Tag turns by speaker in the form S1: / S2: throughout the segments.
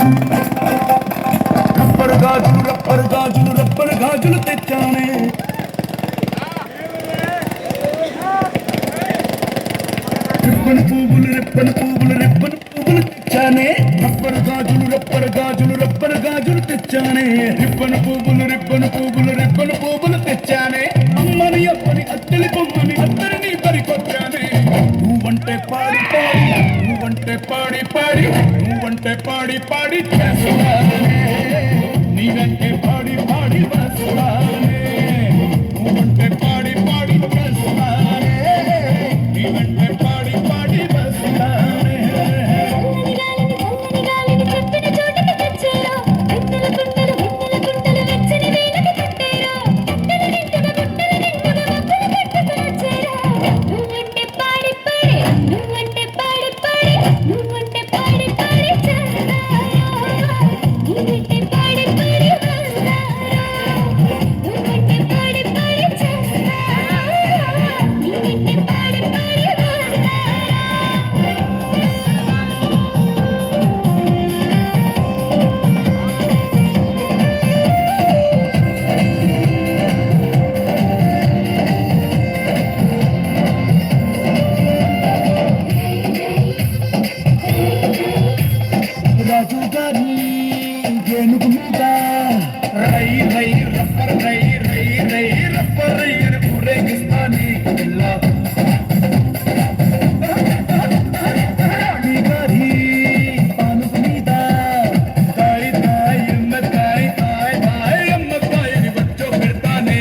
S1: rubber గాజులు తెచ్చానే ribbon పువ్వులు తెచ్చానే rubber గాజులు తెచ్చానే రిబ్బన్ పువ్వులు తెచ్చానే అమ్మని అప్పని అత్తలి బొమ్మని అత్తరిని పరికొచ్చానే నువ్వంటే పాడి చేస్తానే నీవంటే పాడి వస్తానే నువ్వంటే పాడి చేస్తానే నీవంటే పాడి వస్తానే ఏనుగు మీద రప్పరై అని ఊరేగిస్తానే గారి పానుగు మీద ఎమ్మకాయ అని వచ్చో పెడతానే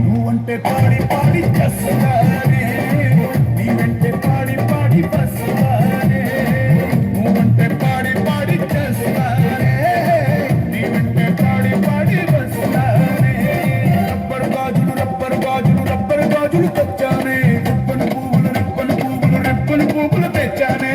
S1: నువ్వంటే పాడి చేస్తానే నీ వెంటే పాడి వస్తానే నువ్వంటే పాడి చేస్తానే నీ వెంటే పాడి వస్తానే రబ్బర్ గాజులు తెచ్చానే రిబ్బన్ పువ్వులు తెచ్చానే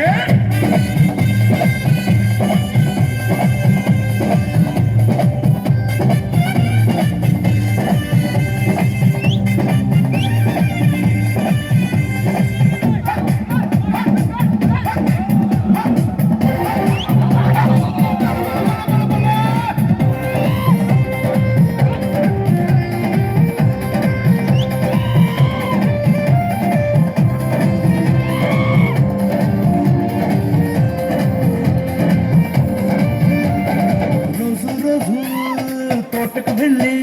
S1: తోటకు వెళ్ళి